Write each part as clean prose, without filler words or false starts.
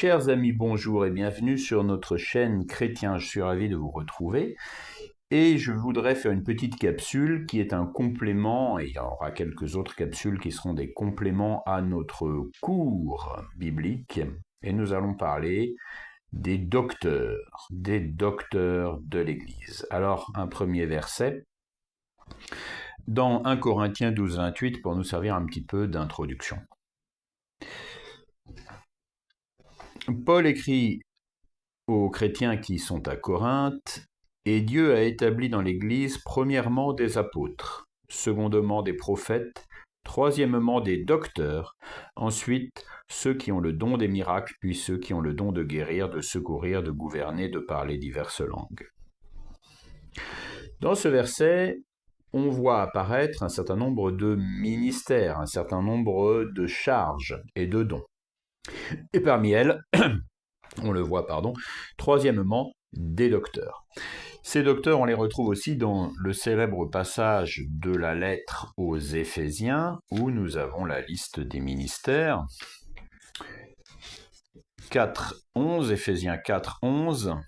Chers amis, bonjour et bienvenue sur notre chaîne Chrétien. Je suis ravi de vous retrouver et je voudrais faire une petite capsule qui est un complément, et il y aura quelques autres capsules qui seront des compléments à notre cours biblique, et nous allons parler des docteurs de l'Église. Alors, un premier verset dans 1 Corinthiens 12, 28 pour nous servir un petit peu d'introduction. Paul écrit aux chrétiens qui sont à Corinthe, « Et Dieu a établi dans l'Église premièrement des apôtres, secondement des prophètes, troisièmement des docteurs, ensuite ceux qui ont le don des miracles, puis ceux qui ont le don de guérir, de secourir, de gouverner, de parler diverses langues. » Dans ce verset, on voit apparaître un certain nombre de ministères, un certain nombre de charges et de dons. Et parmi elles, on le voit, troisièmement, des docteurs. Ces docteurs, on les retrouve aussi dans le célèbre passage de la lettre aux Éphésiens, où nous avons la liste des ministères. 4.11, Éphésiens 4.11.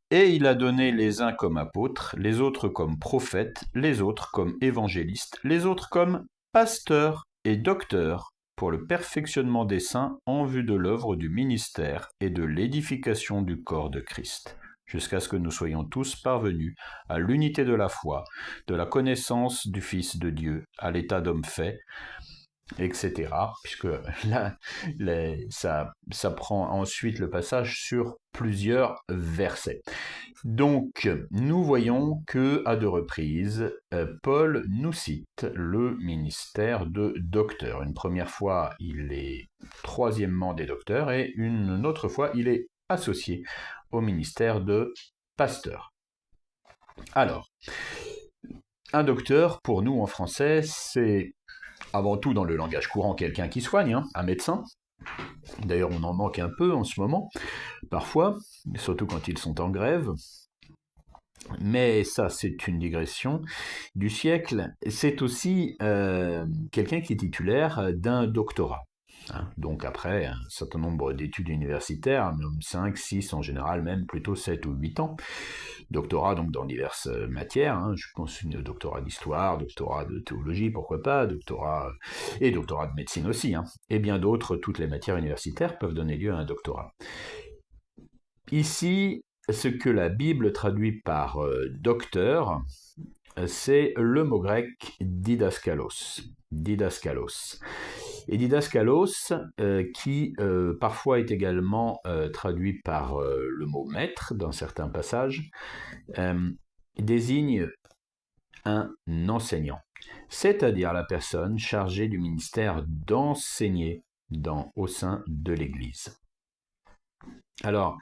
Et il a donné les uns comme apôtres, les autres comme prophètes, les autres comme évangélistes, les autres comme pasteurs et docteurs, pour le perfectionnement des saints en vue de l'œuvre du ministère et de l'édification du corps de Christ, jusqu'à ce que nous soyons tous parvenus à l'unité de la foi, de la connaissance du Fils de Dieu, à l'état d'homme fait, etc. Puisque là, ça prend ensuite le passage sur plusieurs versets. Donc, nous voyons que à deux reprises, Paul nous cite le ministère de docteur. Une première fois, il est troisièmement des docteurs, et une autre fois, il est associé au ministère de pasteur. Alors, un docteur, pour nous en français, c'est avant tout dans le langage courant quelqu'un qui soigne, un médecin. D'ailleurs, on en manque un peu en ce moment, parfois, surtout quand ils sont en grève. Mais ça, c'est une digression du siècle. C'est aussi quelqu'un qui est titulaire d'un doctorat. Donc après, un certain nombre d'études universitaires, 5, 6 en général, même plutôt 7 ou 8 ans. Doctorat donc dans diverses matières, je pense doctorat d'histoire, doctorat de théologie, pourquoi pas, doctorat de médecine aussi, et bien d'autres, toutes les matières universitaires peuvent donner lieu à un doctorat. Ici, ce que la Bible traduit par docteur, c'est le mot grec didaskalos. Et didaskalos, qui parfois est également traduit par le mot maître dans certains passages, désigne un enseignant, c'est-à-dire la personne chargée du ministère d'enseigner au sein de l'Église. Alors,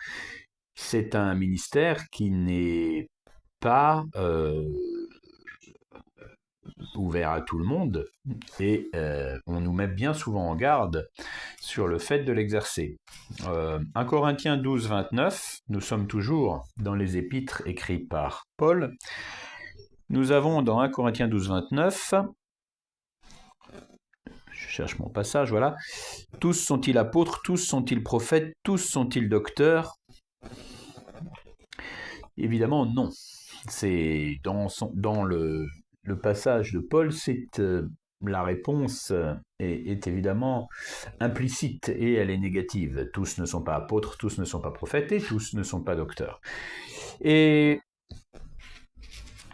c'est un ministère qui n'est pas ouvert à tout le monde, et on nous met bien souvent en garde sur le fait de l'exercer. 1 Corinthiens 12, 29, nous sommes toujours dans les épîtres écrits par Paul. Nous avons dans 1 Corinthiens 12, 29, je cherche mon passage, voilà. Tous sont-ils apôtres, tous sont-ils prophètes, tous sont-ils docteurs? Évidemment, non. C'est dans le passage de Paul, la réponse est évidemment implicite et elle est négative. Tous ne sont pas apôtres, tous ne sont pas prophètes et tous ne sont pas docteurs. Et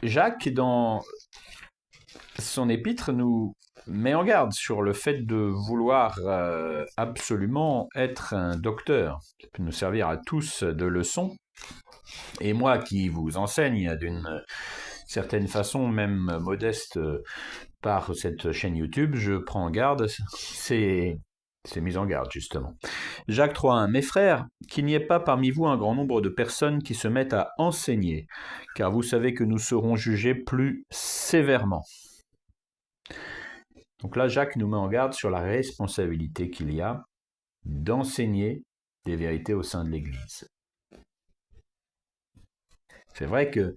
Jacques, dans son épître, nous met en garde sur le fait de vouloir absolument être un docteur. Ça peut nous servir à tous de leçon. Et moi qui vous enseigne d'une certaine façon, même modeste, par cette chaîne YouTube, je prends en garde, c'est mis en garde justement. Jacques 3.1, mes frères, qu'il n'y ait pas parmi vous un grand nombre de personnes qui se mettent à enseigner, car vous savez que nous serons jugés plus sévèrement. Donc là, Jacques nous met en garde sur la responsabilité qu'il y a d'enseigner des vérités au sein de l'Église. C'est vrai que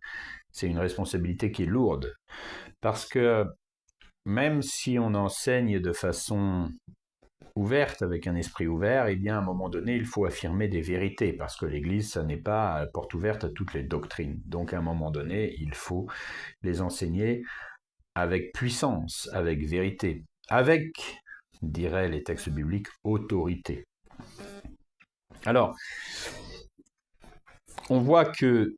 c'est une responsabilité qui est lourde, parce que même si on enseigne de façon ouverte, avec un esprit ouvert, eh bien, à un moment donné, il faut affirmer des vérités, parce que l'Église, ça n'est pas porte ouverte à toutes les doctrines. Donc, à un moment donné, il faut les enseigner avec puissance, avec vérité, avec, diraient les textes bibliques, autorité. Alors, on voit que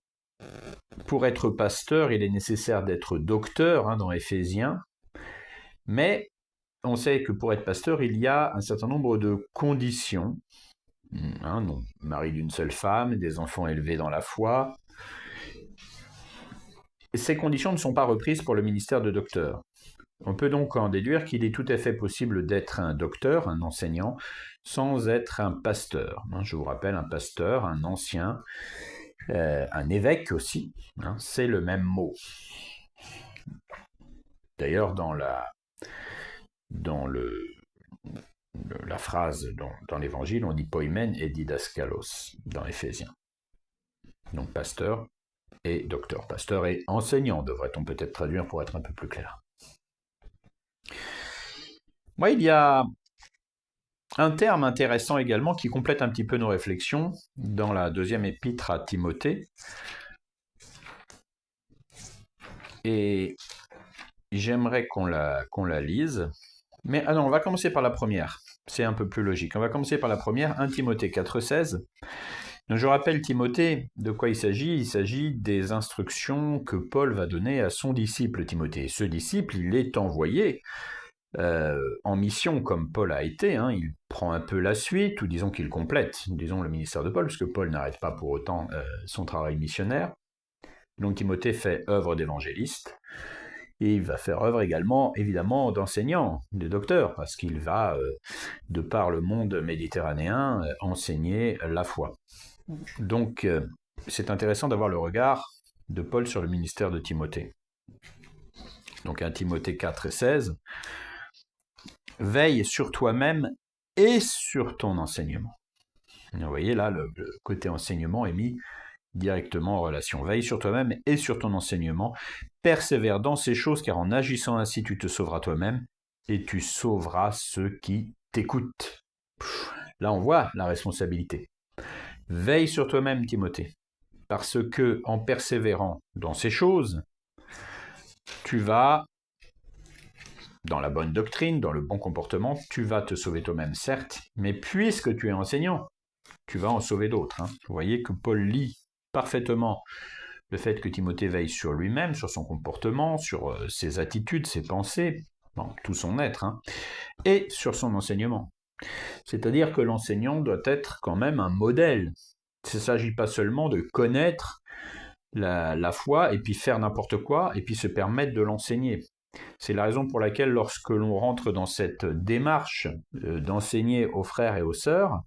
pour être pasteur, il est nécessaire d'être docteur dans Éphésiens, mais on sait que pour être pasteur, il y a un certain nombre de conditions. Non, mari d'une seule femme, des enfants élevés dans la foi. Ces conditions ne sont pas reprises pour le ministère de docteur. On peut donc en déduire qu'il est tout à fait possible d'être un docteur, un enseignant, sans être un pasteur. Je vous rappelle, un pasteur, un ancien, un évêque aussi, c'est le même mot. D'ailleurs, dans la phrase dans l'évangile, on dit poimen et didaskalos dans Éphésiens. Donc pasteur et docteur. Pasteur et enseignant, devrait-on peut-être traduire pour être un peu plus clair. Moi, il y a un terme intéressant également qui complète un petit peu nos réflexions dans la deuxième épître à Timothée. Et j'aimerais qu'on la lise. Mais non, on va commencer par la première. C'est un peu plus logique. On va commencer par la première, 1 Timothée 4,16. Donc, je rappelle Timothée, de quoi il s'agit ? Il s'agit des instructions que Paul va donner à son disciple Timothée. Ce disciple, il est envoyé en mission comme Paul a été. Il prend un peu la suite, ou disons qu'il complète, disons le ministère de Paul, parce que Paul n'arrête pas pour autant son travail missionnaire. Donc Timothée fait œuvre d'évangéliste. Et il va faire œuvre également, évidemment, d'enseignant, de docteur, parce qu'il va, de par le monde méditerranéen, enseigner la foi. Donc, c'est intéressant d'avoir le regard de Paul sur le ministère de Timothée. Donc, 1 Timothée 4 et 16, « Veille sur toi-même et sur ton enseignement. » Vous voyez, là, le côté enseignement est mis directement en relation. Veille sur toi-même et sur ton enseignement. Persévère dans ces choses, car en agissant ainsi, tu te sauveras toi-même et tu sauveras ceux qui t'écoutent. Là, on voit la responsabilité. Veille sur toi-même, Timothée, parce que en persévérant dans ces choses, tu vas, dans la bonne doctrine, dans le bon comportement, tu vas te sauver toi-même, certes, mais puisque tu es enseignant, tu vas en sauver d'autres. Vous voyez que Paul lit parfaitement le fait que Timothée veille sur lui-même, sur son comportement, sur ses attitudes, ses pensées, tout son être, et sur son enseignement. C'est-à-dire que l'enseignant doit être quand même un modèle. Il ne s'agit pas seulement de connaître la foi et puis faire n'importe quoi et puis se permettre de l'enseigner. C'est la raison pour laquelle lorsque l'on rentre dans cette démarche d'enseigner aux frères et aux sœurs,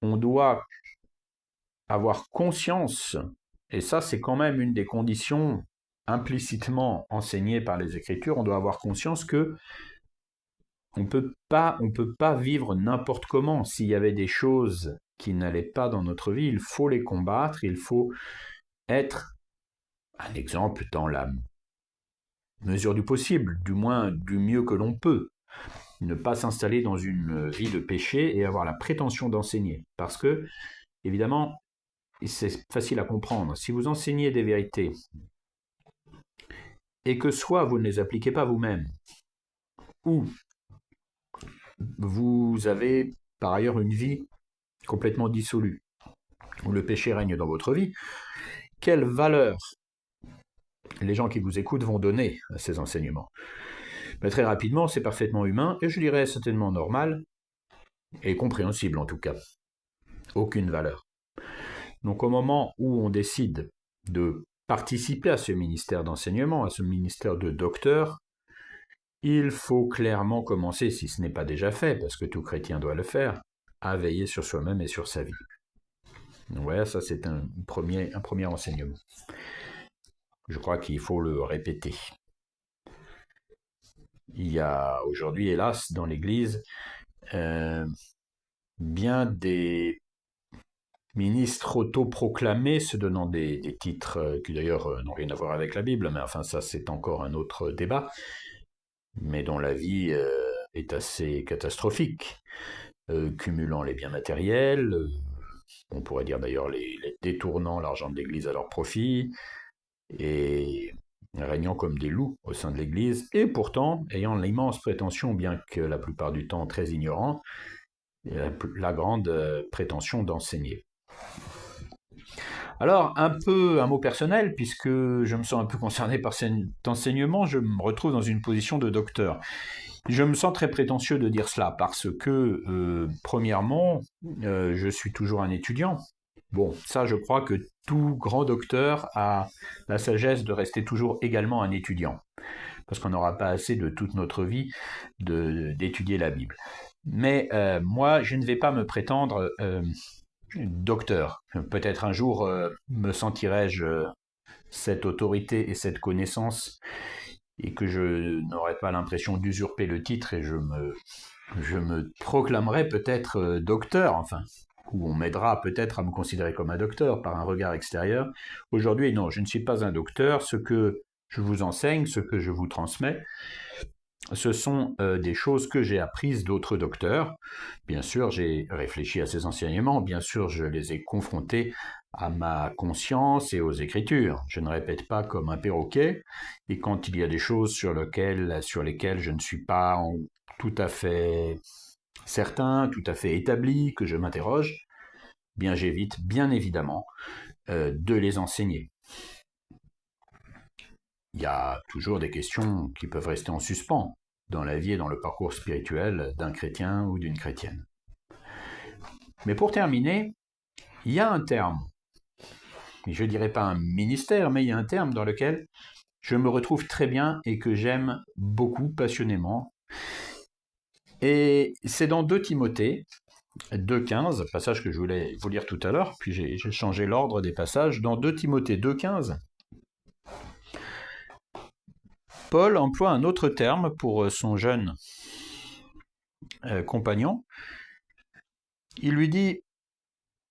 on doit avoir conscience, et ça c'est quand même une des conditions implicitement enseignées par les Écritures, on doit avoir conscience que on peut pas vivre n'importe comment. S'il y avait des choses qui n'allaient pas dans notre vie, il faut les combattre, il faut être un exemple dans la mesure du possible, du moins du mieux que l'on peut. Ne pas s'installer dans une vie de péché et avoir la prétention d'enseigner. Parce que, évidemment, c'est facile à comprendre. Si vous enseignez des vérités et que soit vous ne les appliquez pas vous-même, ou vous avez par ailleurs une vie complètement dissolue, où le péché règne dans votre vie, quelle valeur les gens qui vous écoutent vont donner à ces enseignements? Mais très rapidement, c'est parfaitement humain, et je dirais certainement normal, et compréhensible en tout cas. Aucune valeur. Donc au moment où on décide de participer à ce ministère d'enseignement, à ce ministère de docteur, il faut clairement commencer, si ce n'est pas déjà fait, parce que tout chrétien doit le faire, à veiller sur soi-même et sur sa vie. Donc voilà, ça c'est un premier enseignement. Je crois qu'il faut le répéter. Il y a aujourd'hui, hélas, dans l'Église, bien des ministres autoproclamés se donnant des titres qui d'ailleurs n'ont rien à voir avec la Bible, mais enfin ça c'est encore un autre débat, mais dont la vie est assez catastrophique, cumulant les biens matériels, on pourrait dire d'ailleurs les détournant l'argent de l'Église à leur profit, et régnant comme des loups au sein de l'Église, et pourtant ayant l'immense prétention, bien que la plupart du temps très ignorant, la grande prétention d'enseigner. Alors, un mot personnel, puisque je me sens un peu concerné par cet enseignement, je me retrouve dans une position de docteur. Je me sens très prétentieux de dire cela, parce que, premièrement, je suis toujours un étudiant. Bon, ça, je crois que tout grand docteur a la sagesse de rester toujours également un étudiant, parce qu'on n'aura pas assez de toute notre vie d'étudier la Bible. Mais moi, je ne vais pas me prétendre docteur. Peut-être un jour me sentirai-je cette autorité et cette connaissance, et que je n'aurai pas l'impression d'usurper le titre, et je me proclamerai peut-être docteur, enfin, ou on m'aidera peut-être à me considérer comme un docteur par un regard extérieur. Aujourd'hui, non, je ne suis pas un docteur. Ce que je vous enseigne, ce que je vous transmets, ce sont des choses que j'ai apprises d'autres docteurs. Bien sûr, j'ai réfléchi à ces enseignements, bien sûr, je les ai confrontés à ma conscience et aux Écritures. Je ne répète pas comme un perroquet, et quand il y a des choses sur lesquelles je ne suis pas tout à fait certain, tout à fait établi, que je m'interroge, bien j'évite bien évidemment de les enseigner. Il y a toujours des questions qui peuvent rester en suspens dans la vie et dans le parcours spirituel d'un chrétien ou d'une chrétienne. Mais pour terminer, il y a un terme, je ne dirais pas un ministère, mais il y a un terme dans lequel je me retrouve très bien et que j'aime beaucoup, passionnément. Et c'est dans 2 Timothée 2,15, passage que je voulais vous lire tout à l'heure, puis j'ai changé l'ordre des passages. Dans 2 Timothée 2,15, Paul emploie un autre terme pour son jeune compagnon. Il lui dit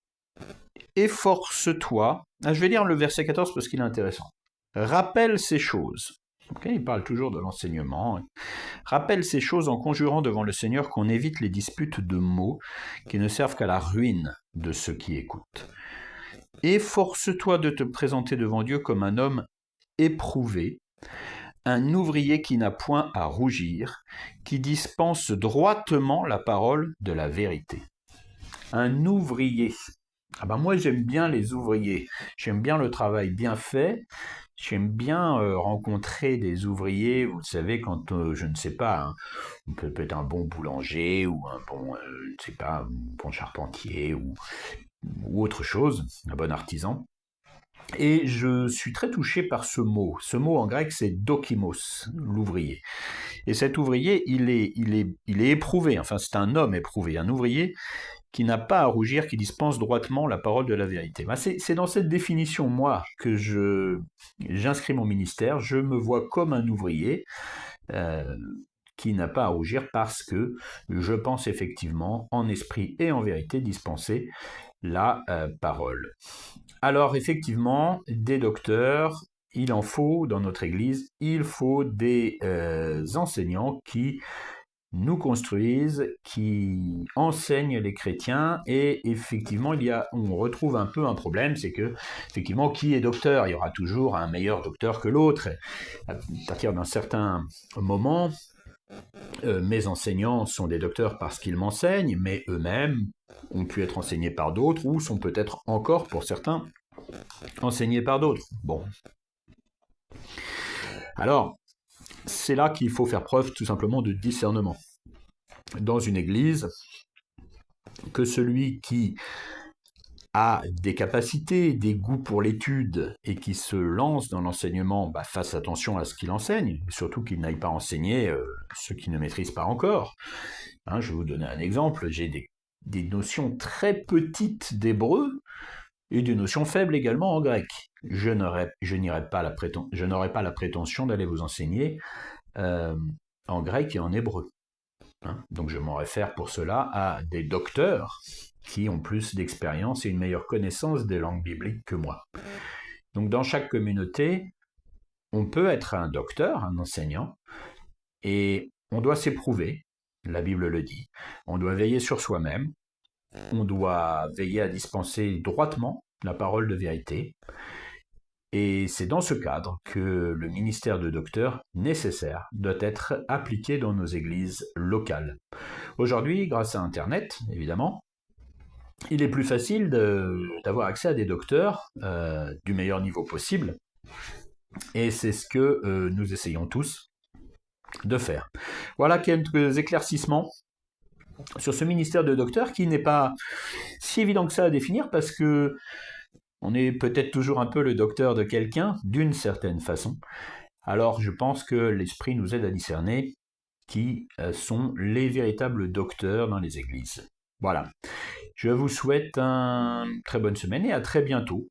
« Efforce-toi ». Je vais lire le verset 14 parce qu'il est intéressant. « Rappelle ces choses ». Okay, il parle toujours de l'enseignement. « Rappelle ces choses en conjurant devant le Seigneur qu'on évite les disputes de mots qui ne servent qu'à la ruine de ceux qui écoutent. Efforce-toi de te présenter devant Dieu comme un homme éprouvé, un ouvrier qui n'a point à rougir, qui dispense droitement la parole de la vérité. » Un ouvrier. Ah ben moi j'aime bien les ouvriers, j'aime bien le travail bien fait, j'aime bien rencontrer des ouvriers, vous savez, quand je ne sais pas, hein, on peut être un bon boulanger ou un bon, je ne sais pas, un bon charpentier ou autre chose, un bon artisan. Et je suis très touché par ce mot. Ce mot en grec, c'est dokimos, l'ouvrier. Et cet ouvrier, il est éprouvé, enfin c'est un homme éprouvé, un ouvrier qui n'a pas à rougir, qui dispense droitement la parole de la vérité. Ben c'est dans cette définition, moi, que j'inscris mon ministère. Je me vois comme un ouvrier qui n'a pas à rougir, parce que je pense effectivement, en esprit et en vérité, dispenser la parole. Alors effectivement, des docteurs, il en faut dans notre Église, il faut des enseignants qui nous construisent, qui enseignent les chrétiens, et effectivement on retrouve un peu un problème, c'est que effectivement qui est docteur, il y aura toujours un meilleur docteur que l'autre. À partir d'un certain moment, mes enseignants sont des docteurs parce qu'ils m'enseignent, mais eux-mêmes ont pu être enseignés par d'autres, ou sont peut-être encore, pour certains, enseignés par d'autres. Bon. Alors, c'est là qu'il faut faire preuve tout simplement de discernement. Dans une église, que celui qui a des capacités, des goûts pour l'étude et qui se lance dans l'enseignement, fasse attention à ce qu'il enseigne, surtout qu'il n'aille pas enseigner ceux qui ne maîtrisent pas encore. Hein, je vais vous donner un exemple, j'ai des notions très petites d'hébreu et des notions faibles également en grec. Je n'aurai pas la prétention d'aller vous enseigner en grec et en hébreu. Hein, donc je m'en réfère pour cela à des docteurs qui ont plus d'expérience et une meilleure connaissance des langues bibliques que moi. Donc dans chaque communauté, on peut être un docteur, un enseignant, et on doit s'éprouver la Bible le dit. On doit veiller sur soi-même, on doit veiller à dispenser droitement la parole de vérité. Et c'est dans ce cadre que le ministère de docteur nécessaire doit être appliqué dans nos églises locales. Aujourd'hui, grâce à Internet, évidemment, il est plus facile d'avoir accès à des docteurs du meilleur niveau possible. Et c'est ce que nous essayons tous de faire. Voilà quelques éclaircissements sur ce ministère de docteur qui n'est pas si évident que ça à définir parce que on est peut-être toujours un peu le docteur de quelqu'un, d'une certaine façon. Alors je pense que l'Esprit nous aide à discerner qui sont les véritables docteurs dans les églises. Voilà. Je vous souhaite une très bonne semaine et à très bientôt.